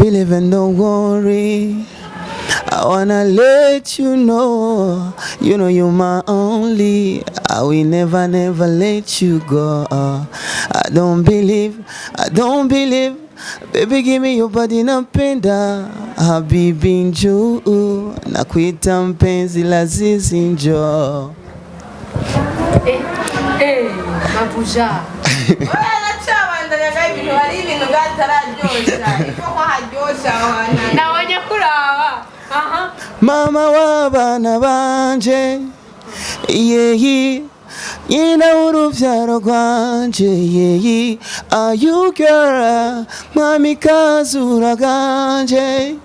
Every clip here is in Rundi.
believe and don't worry. I wanna let you know you're my only. I will never, never let you go. I don't believe, baby, give me your body napenda. Habibi njoo, nakuita mpenzi lazizi njoo. Mabuja. Nawanya kuraba. Mama w'abana banje, yeyi nyina w'urubyaro rwanje, yeyi are you girl, mami kazura ganje,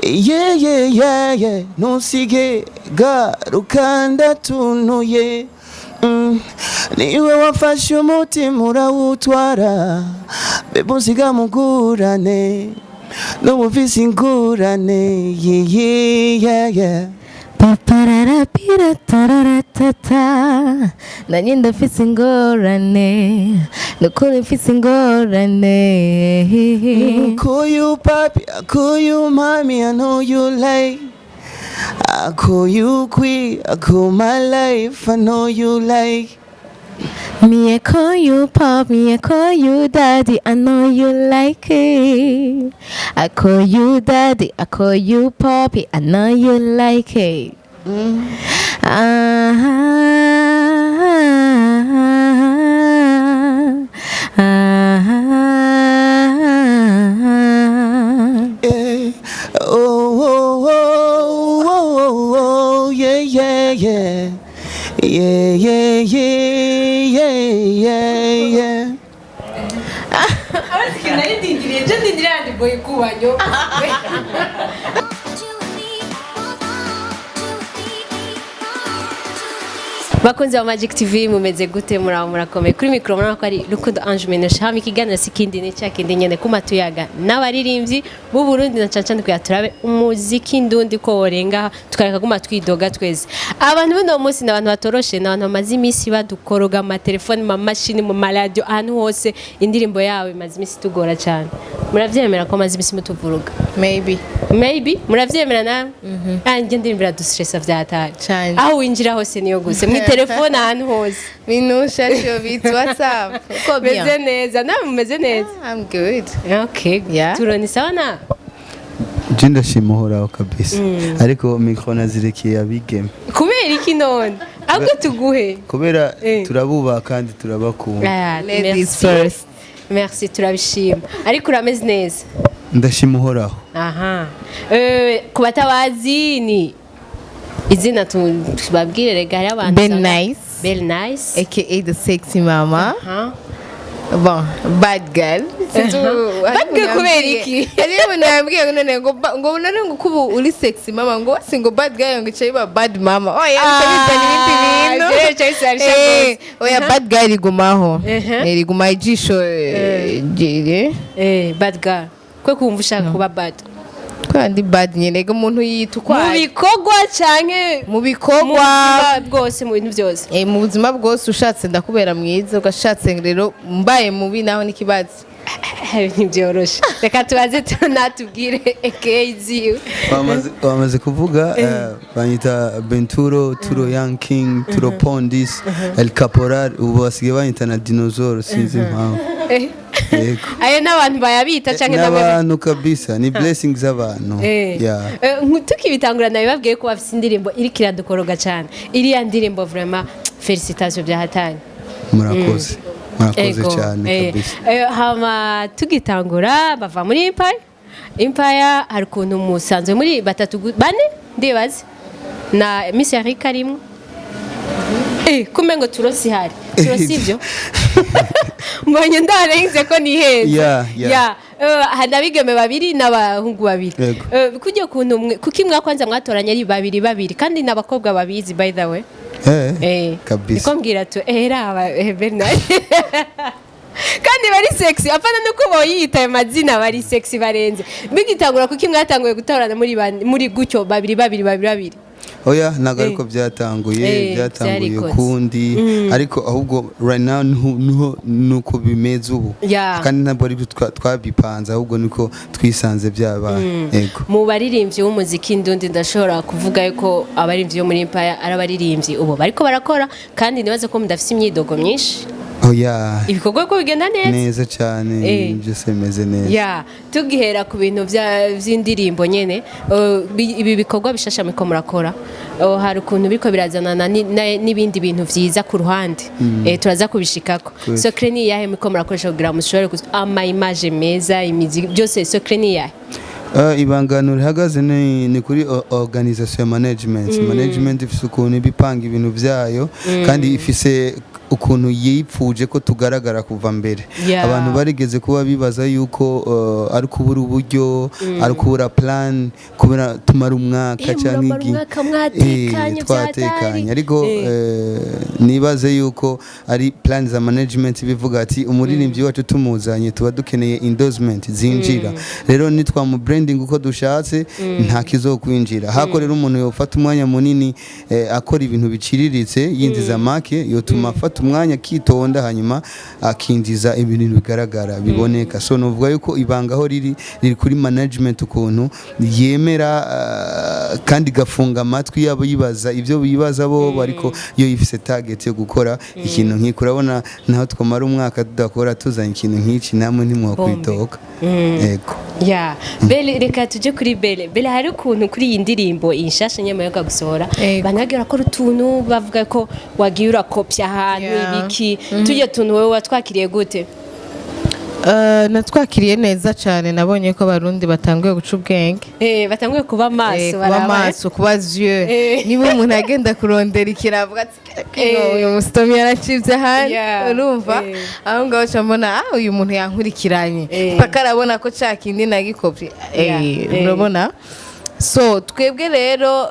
yeah, ntusige garuka ndatunuye. Niwe wafashe umutima urawutwara, bebe usiga mugurane n'ubu ufise ingurane, yeah. Papararapira tararatata, nanjye ndafise ingorane, nukuri mfise ingorane. I call you papi, I call you mommy, I know you like. I call you queen, I call my life, I know you like. Me I call you pop, me I call you daddy, I know you like it. I call you daddy, I call you poppy, I know you like it. Yeah. Oh, yeah. Bakunzi wa Magic TV mumeze gute murakomeye kuri micro murako ari Rukundo Ange Menosha hama ikiganiro sikindi ne cyakindi nyene kuma tuyaga n'abaririmbyi b'u Burundi na cancane kuyaturabe umuziki ndundi ko worenga tukareka guma twidoga tweze abantu bino munsi n'abantu batoroshe n'abantu bamaze imisi badukoroga ama telefone ma machine mu radio ahantu hose indirimbo yawe maze imisi tugora cyane muravyemera ko maze imisi mutuvuruga Maybe muravyemera na anje ndirimbo dustressa vyataye cyane aho winjira hose niyo guse mu telefone ahantu hose Minusha cyo bit WhatsApp uko bien meze neza nawe mumeze neza I'm good. okay Yeah. turoni sawa na Je ndashima uhoraho kabisa, ariko micro nazirekeye abigeme kubera iki none ahubwo tuguhe kubera turabubaha kandi turabakunda. Ladies first. merci turabishima ariko urameze neza Ndashima uhoraho. aha ku batabazi ni izina tubabwire rega hari abantu Bell Nice aka the sexy mama. Bon, bad girl. Bad girl kubera iki? Ariyo nabwiye none ngo none ngo kubu uri sexy mama ngo singo bad girl ngo cyayiba bad mama. Oya bizana ibindi bintu. Oya bad girl igumaho. Iguma ijisho bad girl. Kwe kumva ushaka kuba bad. Kandi bad nyene ngo umuntu yitukwa mu bikogwa canke mu bikogwa bwose mu bintu byose mu buzima bwose ushatse ndakubera mwiza ugashatse rero mbaye mubi naho nikibazo ntibyoroshe reka tubaze tunatubwire ekeziyo wamaze kuvuga banyita Benturo Turo Young King Turo Pondis El Caporal ubu basigaye banyita na Dinosaur sinzi impamvu. ayo n'abantu bayabita canke n'abantu kabisa ni blessings z'abantu. tukibitangura nabibabwiye ko bafite indirimbo iri kiradukoroga cyane iriya ndirimbo vraiment félicitations byahatanye murakoze cyane kabisa. hama tugitangura bava muri Empire hari ukuntu musanzwe muri batatu bane ndibaze na Miss Yarika arimo kumengo turosi hari turosi ibyo mbonye ndarenze ko ni heza hanabigeme babiri n'abahungu babiri kujya kuntu kuki mwakwanza mwatoranya ari babiri kandi n'abakobwa babizi by the way kabisa niko mbwira tu raba Bernard kandi bari sexy apana nuko boyita amazina bari sexy barenze bigitangura kuki mwatanguye gutorana muri gutyo babiri oya ntabwo ariko byatanguye ukundi ariko ahubwo right now nuko bimeze ubu kandi ntabwo ari twabipanze ahubwo niko twisanze byabaye yego. Mu baririmbyi b'umuziki ndundi ndashobora kuvuga yuko abaririmbyi bo muri Empire ari abaririmbyi ubu bariko barakora kandi nibaze ko mudafite imyidogo myinshi. Oya ibikorwa ko bigenda neza cyane byose bimeze neza. Tugihera ku bintu by'indirimbo nyene ibi bikorwa bishasha miko murakora hari ukuntu biriko birazanana n'ibindi bintu vyiza ku ruhande turaza kubishikako. Secret ni yahe miko murakoresha kugira mushobore ama image meza imizi byose secret ni yahe? Ibangano rihagaze ni kuri organisation management ifise ukuntu ibipanga ibintu vyayo kandi ifise ukuntu yipfuje ko tugaragara kuva mbere. Abantu barigeze kuba bibaza yuko ari kubura uburyo ari kubura plan kubera tumara umwaka cyangwa twatekanye ariko nibaze yuko ari plan za management bivuga ati umuririmbyi wacu tumuzanye tuba dukeneye endorsement zinjira rero nitwa mu branding uko dushatse nta kizokwinjira hakorera umuntu yofata umwanya munini akora ibintu biciriritse yinjiza make yotuma afata umwanya kitonda hanyuma akinjiza ibintu bigaragara biboneka. So novuga yuko ibangaho riri kuri management ukuntu yemera kandi gafunga amatwi yabo yibaza ibyo bibaza bo ariko iyo yifise target yo gukora ikintu nk'iko urabona naho twamara umwaka tudakora tuzanye ikintu nk'iki namwe ntimwakwitoka yego. Belle reka tuje kuri Belle hari ukuntu kuri iyi ndirimbo inshasha nyama yo gusohora banagira ko utuntu bavuga ko wagiye urakopya ahantu ibiki tujye tuntu wewe watwakiriye gute? Natwakiriye neza cyane nabonye ko abarundi batanguye guca ubwenge batanguye kuba maso kuba yeux niba umuntu agenda kurondera ikiravuga ati uyu mustomi yaracibye hano urumva aho ngaho cyambona uyu muntu yankurikiranye paka arabona ko cyakindi nagikopye urabona. So twebwe rero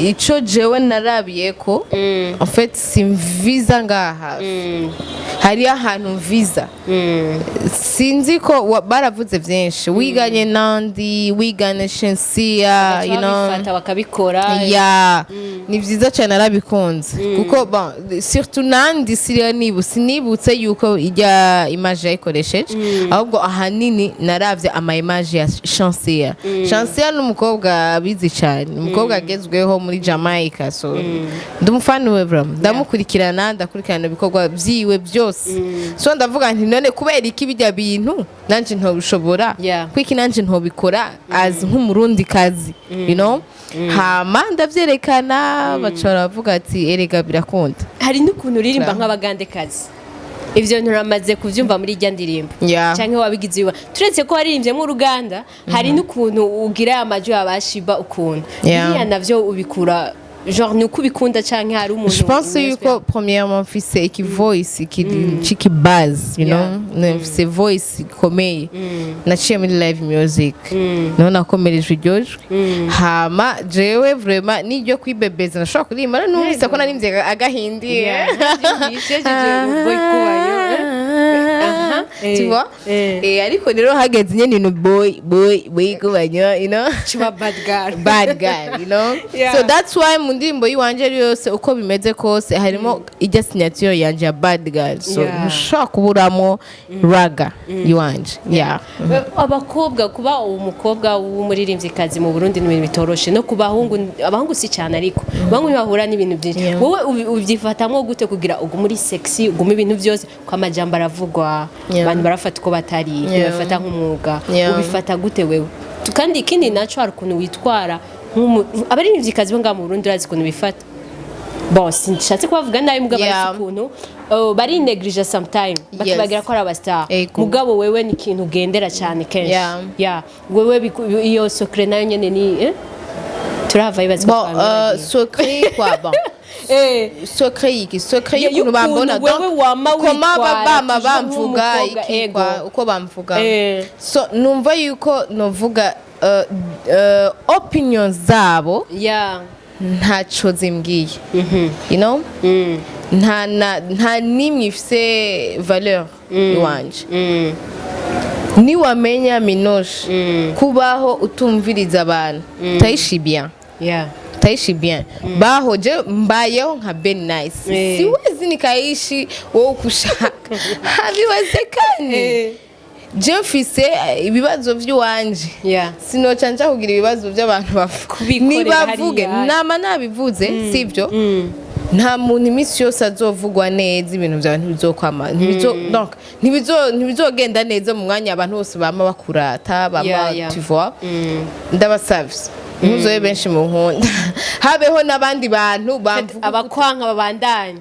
ico jewe narabiye ko en fait simviza ngaha hari ahantu visa sinzi ko baravuze byinshi wiganye nandi wigane Shensia bafata bakabikora ni byiza cyane arabikunze kuko surtout nandi sinibutse yuko ijya image yayikoresheje ahubwo ahanini naravye ama image ya Shensia n'umukobwa bizi cyane umukobwa agezweho muri Jamaica. So ndumufani we bro ndamukurikirana ibikorwa byiwe byose so ndavuga nti none kubera iki bijya bintu nanje ntobishobora kwiki nanje ntobikora as nk'umurundi kazi hama ndavyerekana bacora bavuga ati erega birakunda. Hari n'ukuntu uririmba nk'abagande kazi ivyo nturamaze kuvyumva muri ijya ndirimbo canke wabigize iwa turetse ko waririmbye mu Ruganda hari n'ukuntu ugira amajwi abashiba ukuntu biriya navyo ubikura genre nuko bikunda canke hari umuntu. Je pense yuko premièrement fise iki voice iki base c'est voice komeye naciye muri live music no nakomereje iryoje hama jewe vraiment niryo kwibebeza nashobora kurimba numvise ko narimvye agahindi tu vois ariko rero hageze nyene boy kubanyo chuba bad guy so that's why ndirimbo yiwanje yose uko bimeze kose harimo ijya signature yanje ya bad girl so nshaka kuburamo raga yiwanje abakobwa kuba umukobwa w'umuririmbyi kazi mu Burundi n'ibintu bitoroshe no abahungu si cyane ariko bangu bahura n'ibintu byinshi wowe ubyifatamwe gute kugira ugu muri sexy ugume ibintu byose kwa majambo aravugwa abantu barafata uko batari bafata nk'umwuga ubifata gute wewe kandi ikindi naco hari ukuntu witwara abaririmbyi kazi bo ngaha mu Burundi urazi ukuntu bifata boss nshatse kubavuga nabi mugabo ari ukuntu bari neglige sometime bakibagira ko ari abastar mugabo wewe ni ikintu ugendera cyane kenshi wewe iyo secret nayo nyene ni turava ibaze ko secret quoi bon secret y'ukuntu bambona koma bamvuga ikigwa uko bamvuga so numva yuko novuga opinions zabo ntaco zimbwiye nta nimwe ifise valeur iwanje niwamenya Minouche kubaho utumviriza abantu taishi bien yeah utaishi bien baho je mbayeho nka Ben Nice siwezi nikaishi wowe kushaka habiwezekani je mfise ibibazo vy'uwanje sinoca nja kugira ibibazo by'abantu nibavuge nama nabivuze sivyo nta muntu imisi yose azovugwa neza ibintu byawe ntibizokwama ntibizogenda neza mu mwanya abantu bose bama bakurata bama tu vois ndabasavye muzoye benshi mu nkunda habeho n'abandi bantu bamvuga abakwanka babandanye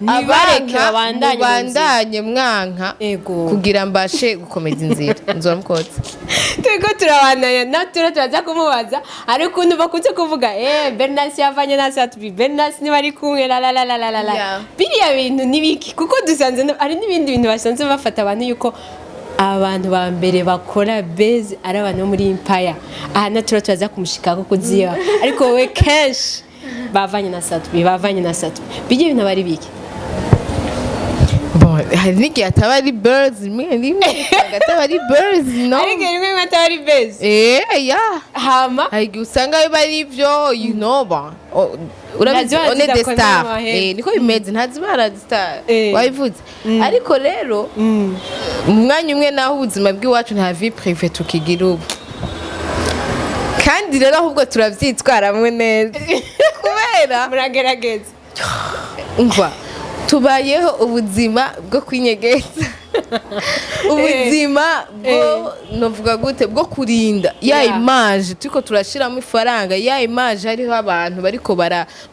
nibareke babandanye mwanka kugira mbashe gukomeza inzira nzomukotse twego turabandanya natwe turaza kumubaza ariko ukuntu bakunze kuvuga Bernas yavanye na Satbi Bernas ni bari kumwe la biriya bintu nibiki kuko dusanze ari n'ibindi bintu basanze bafata abantu yuko abantu ba mbere bakora base ari abantu bo muri Empire aha natwe turaza kumushikako kuziba ariko we kenshi bavanye na Satbi bijye ibintu bari biki hari n'igihe ataba ari birds rimwe agataba ari birds no ariko rimwe ataba ari base hama hari igihe usanga biba ari byo you know urabizi on est des stars niko bimeze ntazibara star wabivuze ariko rero mu mwanya umwe naho ubuzima bw'iwacu nta vie privée tukigira ubu kandi rero ahubwo turavyitwaramwe neza kubera muragerageza umva tubayeho ubuzima bwo kwinyegeza ubuzima bwo novuga gute bwo kurinda ya image turiko turashiramo ifaranga ya image hariho abantu bariko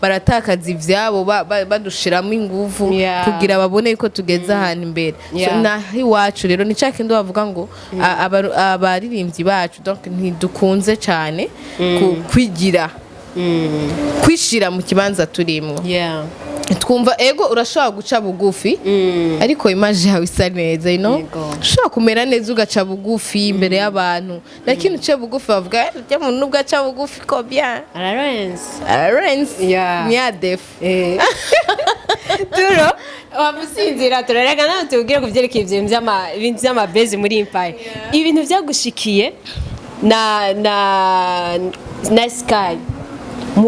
baratakaza ivyabo badushiramo inguvu kugira babone yuko tugeze ahantu imbere naho iwacu rero ni cakindi bavuga ngo abaririmbyi bacu donc ntidukunze cyane kwigira kwishira mu kibanza turimo twumva ego urashobora guca bugufi ariko image yawe isa neza ushobora kumera neza ugaca bugufi imbere y'abantu lakini uce bugufi bavuga rya muntu nubwo aca bugufi ko bien ararenze ni adef turo wamusinzira turarega nawe tubwire kuvyerekeye ibintu vy'amabase muri Empire ibintu vyagushikiye na Sky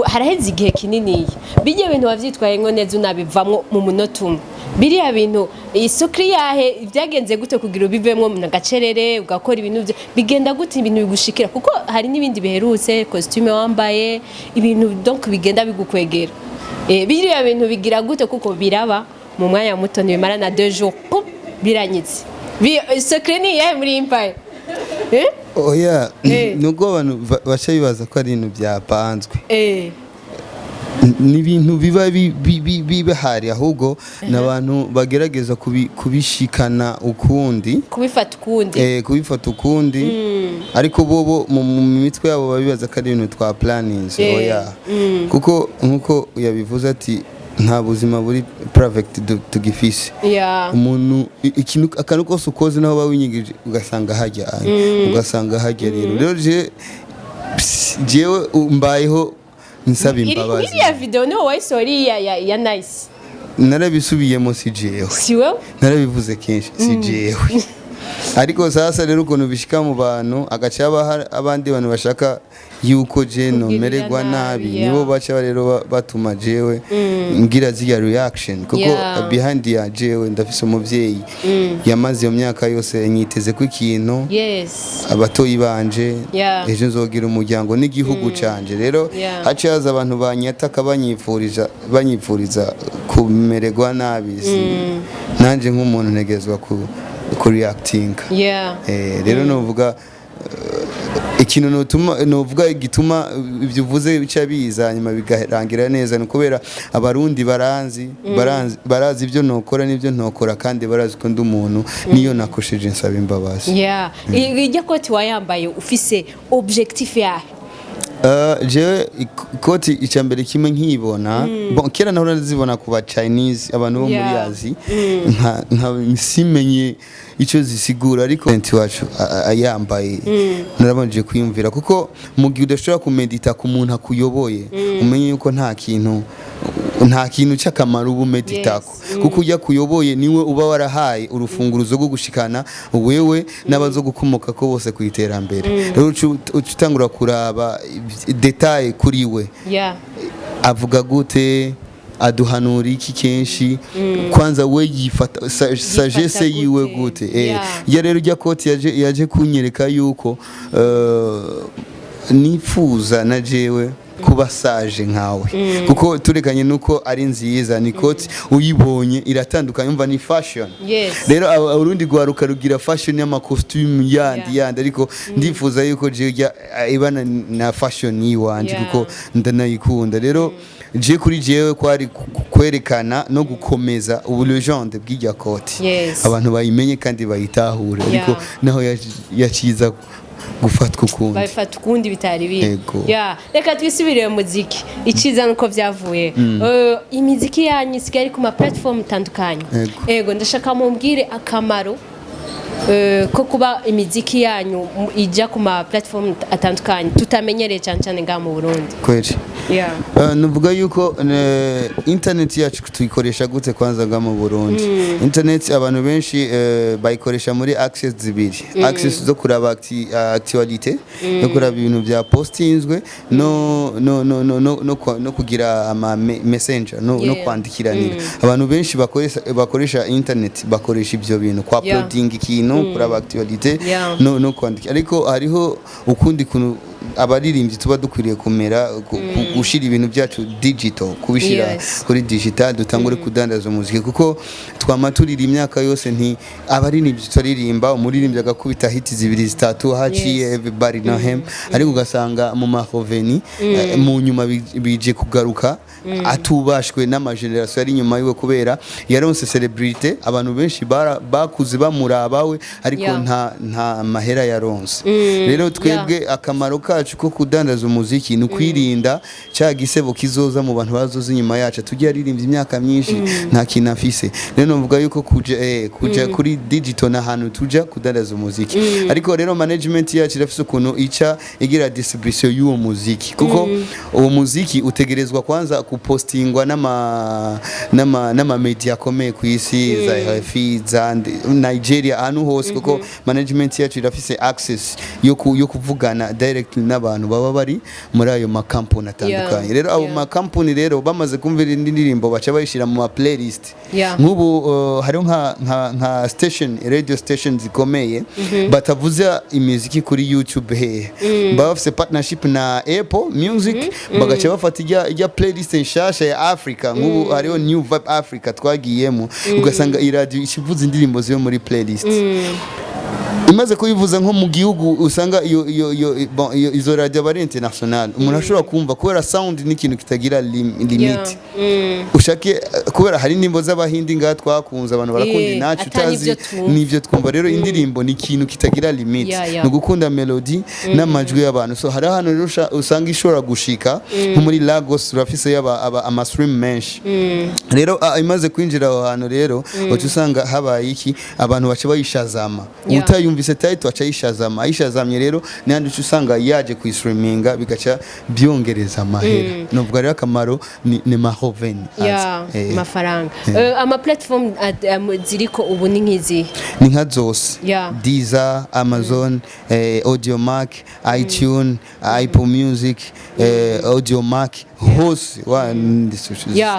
haraheze igihe kinini bijye bintu wavyitwaye ngo neza unabivamwo mu munota umwe biriya bintu isukri yahe byagenze gute kugira ubivemwo mu gacerere ugakora ibintu bigenda gute ibintu bigushikira kuko hari n'ibindi biherutse costume wambaye ibintu donc bigenda bigukwegera biriya bintu bigira gute kuko biraba mu mwanya muto ntibimara na 2 jours biranyitse isukri ni yahe muri Empire oya nubwo abantu baca bibaza ko ari ibintu byapanzwe ni ibintu biba hari ahubwo n'abantu bagerageza kubishikana ukundi kubifata ukundi ariko bobo mu mitwe yabo babibaza ko ari ibintu twa plannings oya kuko nkuko yabivuze ati nta buzima buri private tugifise umuntu ikintu akantu kose ukoze naho bawinyigije ugasanga hajya rero jewe mbayeho nsaba imbabazi iriya video niho wayisori ya Nice narabisubiyemo sijewe narabivuze kenshi sijewe ariko sasa rero ukuntu bishika mu bantu agaca abandi bantu bashaka yuko je no mererwa nabi nibo baca rero batuma jewe ngira ziya reaction kuko behind ya jewe ndafise umuvyeyi yamaze iyo myaka yose nyiteze ku ikintu abatoyi banje ejo nzogira umuryango n'igihugu canje rero haca yaza abantu banyataka banyipfuriza kumererwa nabi nanje nk'umuntu negezwa ku reacting rero novuga ikintu novuga gituma ibyo uvuze bica biza nyuma bigarangira neza no kubera abarundi barazi ibyo nokora n'ibyo ntokora kandi barazi ko ndi umuntu niyo nakosheje nsaba imbabazi ijya koti wayambaye ufise objectif yahe je ikoti icambere kimwe nkibona kera naho nazibona ku ba Chinese abantu bo muri Azi nka simenye ico zisigura ariko enti wacu ayambaye narabanje kwiyumvira kuko mu gihe udashobora kumedita ku muntu akuyoboye umenye yuko nta kintu nta kintu cy'akamaro uba umeditako kuko ujya kuyoboye niwe uba warahaye urufunguruzo rwo gushikana wewe n'abazo gukomoka ko bose ku iterambere rero utangura kuraba detail kuri we avuga gute aduhanura iki kenshi kwanza we yifata sagesse yiwe gute ya rero ujya koti yaje kunyereka yuko nifuza na jewe kuba sage nkawe kuko turekanye nuko ari nziza ni koti uyibonye iratandukanye umva ni fashion rero urundi gwaruka rugira fashion y'ama costume yandi ariko ndifuza yuko je ibana na fashion yiwanje kuko ndanayikunda rero je kuri jewe kwari kwerekana no gukomeza ubu legende bw'ijya koti abantu bayimenye kandi bayitahure ariko naho yaciza gufatwa ukundi bafata ukundi bitari biri reka twisubirire muziki iciza nuko byavuye imiziki yanyu isigaye ku ma platform atandukanye yego ndashaka mumbwire akamaro ko kuba imiziki yanyu ijya ku ma platform atandukanye tutamenyereye cyane ngaha mu Burundi kweli nuvuga yuko internet yacu tuyikoresha gute kwanza ngaha mu Burundi internet abantu benshi bayikoresha muri access zibiri access zo kuraba actualité no kuraba ibintu bya postinzwe no kugira ama messenger no kwandikiranira abantu benshi bakoresha internet bakoresha ibyo bintu kwa uploading ikintu kuraba actualité no kwandika ariko hariho ukundi kuntu abaririmbyi tuba dukwiriye kumera gushira ibintu byacu digital kubishira kuri digital dutangure kudandaza umuziki kuko twamaturira imyaka yose nti abaririmbyi turirimba umuririmbyi agakubita hits zibiri zitatu haciye everybody know him ariko ugasanga mu mahoveni mu nyuma bije kugaruka atubashwe n'amageneration ari nyuma yiwe kubera yaronse celebrity abantu benshi bakuze bamurabawe ariko nta mahera yaronse rero twebwe akamaro kacu ko kudandaza umuziki ni kwirinda cya gisebo kizoza mu bantu bazoza inyuma yacu tujye aririmbye imyaka myinshi nta kintu afise rero mvuga yuko kuja kuri digital na hantu tuja kudandaza umuziki ariko rero management yacu irafise ukuntu ica igira distribution y'uwo muziki kuko uwo muziki utegerezwa kwanza kupostingwa n'ama media akomeye ku isi za RFI za Nigeria ahantu hose kuko management yacu irafise access yo kuvugana direct n'abantu baba bari muri ayo makampuni atandukanye rero abo makampuni rero bamaze kumvira indirimbo baca bayishira mu playlist nk'ubu hariho nka station radio station zikomeye batavuze imiziki kuri YouTube baba bafise partnership na Apple Music bagaca bafata ijya playlist nshasha ya Africa nk'ubu hariho New Vibe Africa twagiyemo ugasanga iradio ikivuza indirimbo ziyo muri playlist imaze kuyivuza nko mu gihugu usanga izo radio bari international umuntu ashobora kumva kubera sound n'ikintu kitagira limit ushake kubera hari nimbo z'abahindi ngaha twakunze abantu barakunda nacu utazi nivyo twumva rero indirimbo ni ikintu kitagira limit no gukunda melody n'amajwi y'abantu so hari hano rero usanga ishobora gushika nko muri Lagos urafise yaba ama stream menshi rero imaze kwinjira aho hano rero usanga habaye iki abantu bace bayishazama utayumvise title acayishazama ayishazamye rero n'andi usanga yaje ku streaminga bigaca byongereza amahera novuga rero akamaro ni mahoveni mafaranga ama platform ziriko ubu ni nkizi ni nka zose Deezer Amazon Audiomack iTunes Apple Music Audiomack hose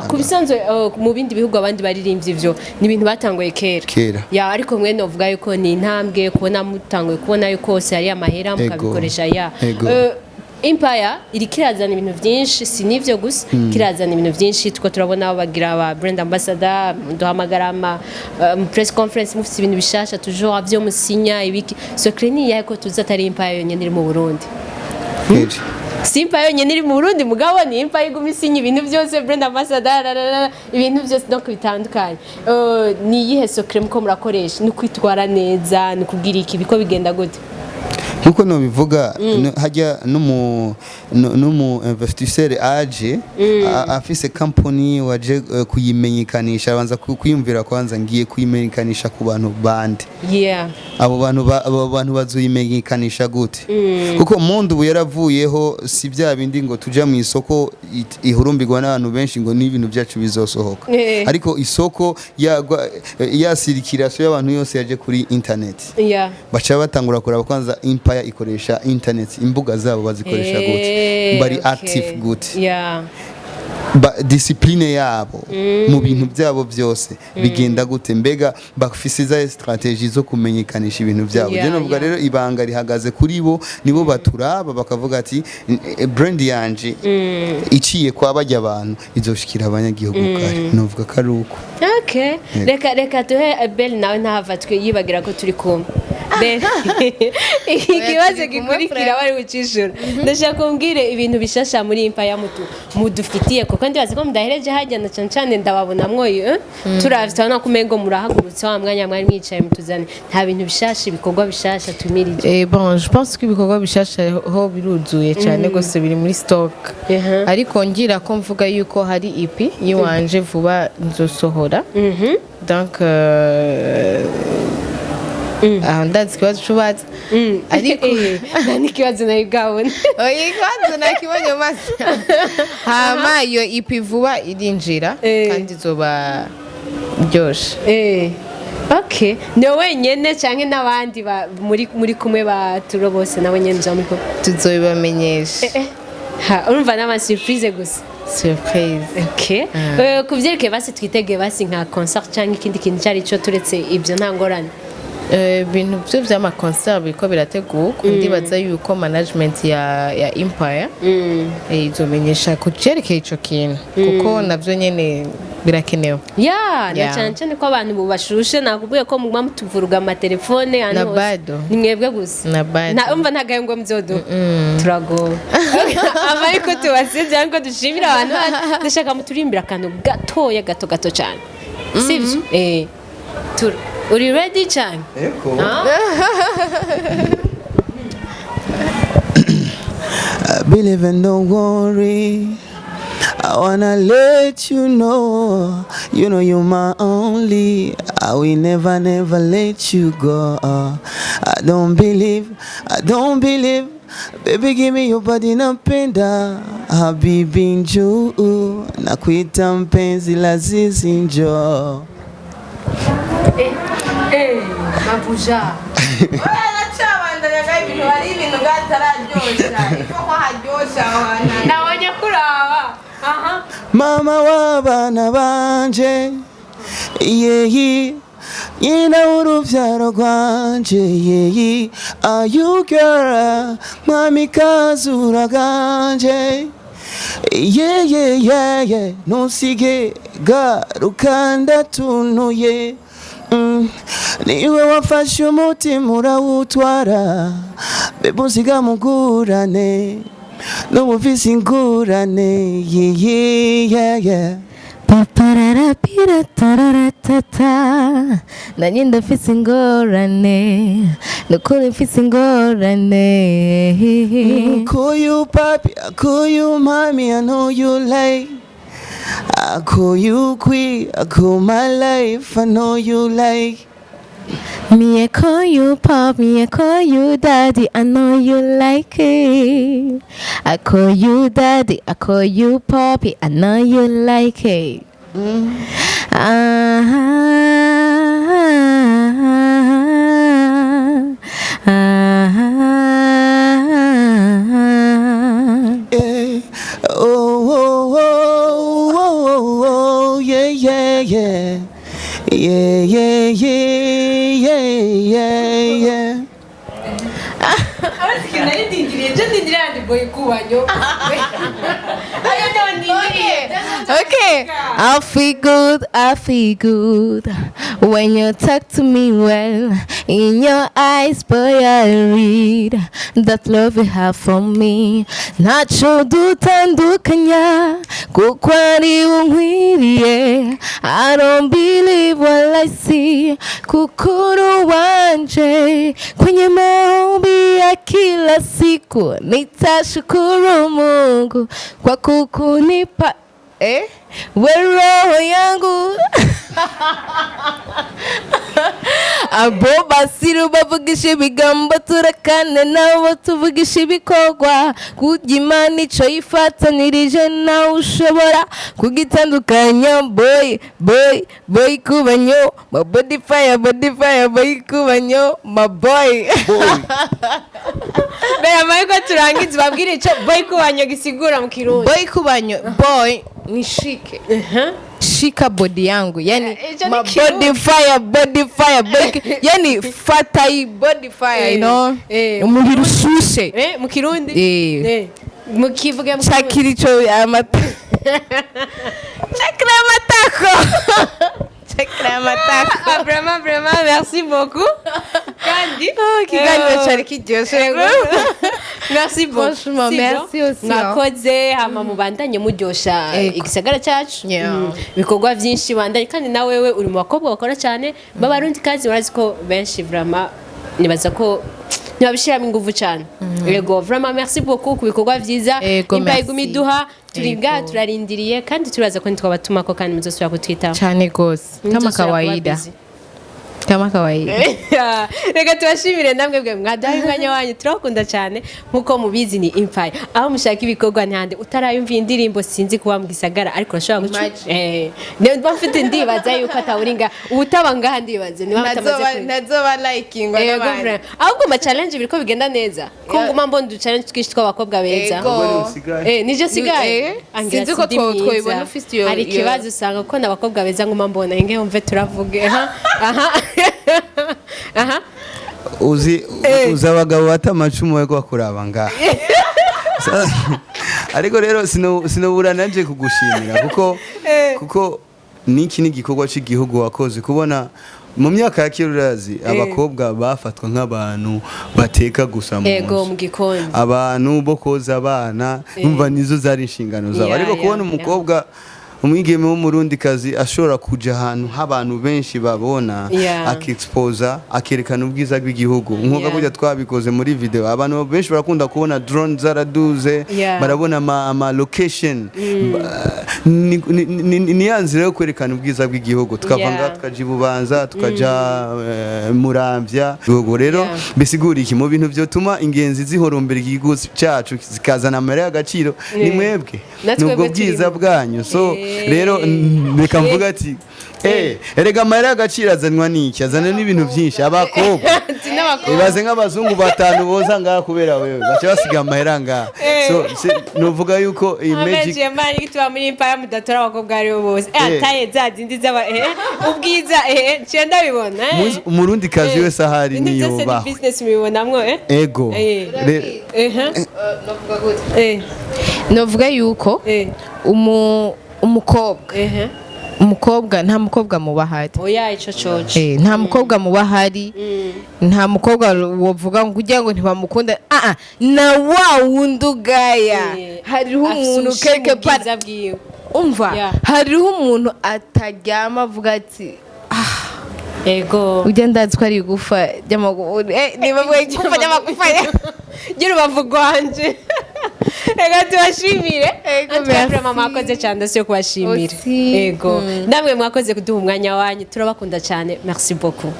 kubisanzwe mu bindi bihugu abandi baririmbye ivyo ni ibintu batangoye kera ariko mwe novuga yuko ni intambwe kubona mutangoye kubona yuko hose ari amahera mukabikoresha Empire iri kirazana ibintu byinshi si nivyo gusa kirazana ibintu byinshi tuko turabona bagira aba brand ambassador duhamagara press conference mufite ibintu bishasha toujours avyo musinya ibiki so creni yako tuzatari Empire yonyene iri mu Burundi Simpa yonyene iri mu Burundi mugabo ni Empire igumisinya ibintu byose brand ambassador ibintu byose donc bitandukanye ni yihe so creme ko murakoresha ni kwitwara neza ni kugira iki biko bigenda gute nkuko nobivuga hajya n'umu investisseur aje afise company waje kuyimenyekanisha abanza kuyumvira kwanza ngiye kuyimenyekanisha ku bantu bande abo bantu bazoyimenyekanisha gute kuko mundu yaravuyeho si bya bindi ngo tuja mu isoko ihurumbirwa n'abantu benshi ngo n'ibintu byacu bizosohoka ariko isoko yasirikirasyo y'abantu yose yaje kuri internet bacha batangura kuraba kwanza Empire ikoresha internet imbuga zabo bazikoresha gute bari active gute discipline yabo mu bintu byabo byose bigenda gute mbega bafise za strategy zo kumenyekanisha ibintu byabo je novuga rero ibanga rihagaze kuri bo nibo baturaba bakavuga ati brand yanje iciye kwa bajya abantu izoshikira abanyagihugu kare novuga karuko okay reka tuhe Bell nawe ntahavatwe yibagira ko turi kumwe ikibazo gikurikira wari ucishura ndashaka kumbwire ibintu bishasha muri Empire mudufitiye kuko ndibaza ko mudahereje hajya na cyane ndababona mwoyo turavye no kumengo murahagurutse wa mwanya mwari mwicaye mutuzane nta bintu bishasha ibikorwa bishasha tumirije bon je pense que ibikorwa bishasha ho biruzuye cyane gose biri muri stock ariko ngira ko mvuga yuko hari EP yiwanje vuba nzosohora donc ndazi kibazo cubaza ariko nani kibazo nayo gabone ikibazo nakibonye maze hama iyo EP vuba irinjira kandi zoba byoshe okay no wenyene canke nabandi muri kumwe baturo bose nabo nyene nzamiko tuzobibamenyesha urumva n'ama surprise gusa surprise okay kuvyerekeye basi twitege basi nka concert canke ikindi kintu cyari cyo turetse ibyo nta ngorane ibintu byo vy'ama concert biko birateguka ndibaza yuko management ya Empire izomenyesha kucerekeye ico kintu kuko navyo nyene birakenewe na cyane ko abantu bubashushe nakubwiye ko mugwa mutuvuruga ama telefone na bado ni mwebwe gusa na bado umva ntagaye ngo mzodo turago amariko tubasije ngo dushimira abantu ndashaka muturimbira akantu gato cyane sivyo uri ready cyane eko believe and don't worry I wanna let you know you're my only. I will never let you go. I don't believe. Baby, give me your body napenda. Habibi njoo, nakuita mpenzi lazizi njoo. Mabuja. Nawanya kuraba. Mama w'abana banje nyina w'uruvyaro rwanje are you girl mami kazura ganje ntusige garuka ndatunuye niwe wafashe umutima urawutwara bebe usiga mugurane n'ubufise ingurane papararapira tararatata nanjye ndafise ingorane nukuri mfise ingorane call you papi, I call you mommy, I know you like. I call you queen, I call my life, I know you like. Me, I call you pop, me, I call you daddy, I know you like it. I call you daddy, I call you poppy, I know you like it. Okay, I feel good When you talk to me well, in your eyes, boy, I read that love you have for me. Nacho dutandukanya, kuko ari unkwiriye. I don't believe what I see, kuko uri wanje. Kwenye maombi ya kila siku, nitashukuru Mungu kwa kukunipa we roho yangu. Abo basiru bavugisha ibigambo turakane nabo tuvugisha ibikorwa. Kujimana ico yifatanirije nawe ushobora kugitandukanya. Boy kubanyo, my body fire boy kubanyo, my boy. Bera mayiko turangiza babwire ico boy kubanyo gisigura mu Kirundi. Boy kubanyo, boy ni shike. Shika body yangu, yani my body fire boy, yani fatai body fire, you know, umubiri ushushe mu Kirundi, mu kivuga mu Shakira ico amata. Shakira amatako. Vraiment, merci beaucoup. Kandi kiganiro cyari kiryoshe. Merci beaucoup. Franchement, merci aussi. Mwakoze hama mubandanye muryosha igisagara cyacu. Bikorwa byinshi bandanye kandi na wewe uri mu bakobwa bakora cyane b'abarundi kazi barazi ko benshi vraiment nibaza ko ntibabishiramo ingufu cyane. Yego vraiment merci beaucoup ku bikorwa byiza. Imbaye gumiduha turiga turarindiriye kandi turaza ko ntitwabatuma ko kandi muzosubira kutwita cyane gose kama kawaida. Reka tubashimire namwe bwe mwadaye umwanya wanyu turakunda cyane nkuko mubizi ni Empire aho mushaka ibikorwa ntande utarayumva indirimbo sinzi kuba mu gisagara ariko urashobora guca ne bafite ndibaza yuko atawuringa utabanga ndibaze niba batamaze nazoba liking n'abandi ahubwo ma challenge biriko bigenda neza ko nguma mbondu challenge twishi tw'abakobwa beza nije sigaye sinzi ko twibona ufite ari kibazo usanga ko n'abakobwa beza nguma mbona inge umve turavuge uzi abagabo batamacumu we kwakuraba ngaha ariko rero sinobura nanje kugushimira kuko niki ni gikorwa cy'igihugu wakoze kubona mu myaka ya kirurazi abakobwa bafatwa nk'abantu bateka gusa mu yego mu gikoni abantu bo koza abana umva nizo zari inshingano zabo ariko kubona umukobwa umwigeme w'umurundi kazi ashobora kuja ahantu h'abantu benshi babona akexposa akerekana ubwiza bw'igihugu nkuko kujya twabikoze muri video abantu benshi barakunda kubona drone zaraduze barabona ama location ni yanzira yo kwerekana ubwiza bw'igihugu tukavanga tukaja Bubanza tukaja Muramvya ubwo rero bisigura iki mu bintu byo tuma ingenzi zihorombera igihugu cyacu zikazana amara y'agaciro ni mwebwe nubwo bwiza bwanyu so rero reka mvuga ati erega amahera y'agaciro azanwa n'iki azana n'ibintu byinshi abakobwa ibaze nk'abazungu batanu boza ngaha kubera wewe baca basiga amahera ngaha so nuvuga yuko iyi magic amani gitwa muri Empire mudatora abakobwa ari bose ataye zazindi zaba ubwiza cyenda bibona umurundi kazi wese ahari niyo ba business mubibonamwo ego novuga yuko umukobwa nta mukobwa mubahari oya ico coce nta mukobwa mubahari nta mukobwa wovuga ngo ujya ngo ntibamukunda na wa wundugaya hariho umuntu keke para umva hariho umuntu ataryama avuga ati ego ujya ndazi ko ari gufa ry'amaguru niba mwe gufa ry'amagufa gira ubavuga wanje reka tubashimire atwapira mama akoze cyane ndasiyo kubashimira ego namwe mwakoze kuduha umwanya wanyu turabakunda cyane merci beaucoup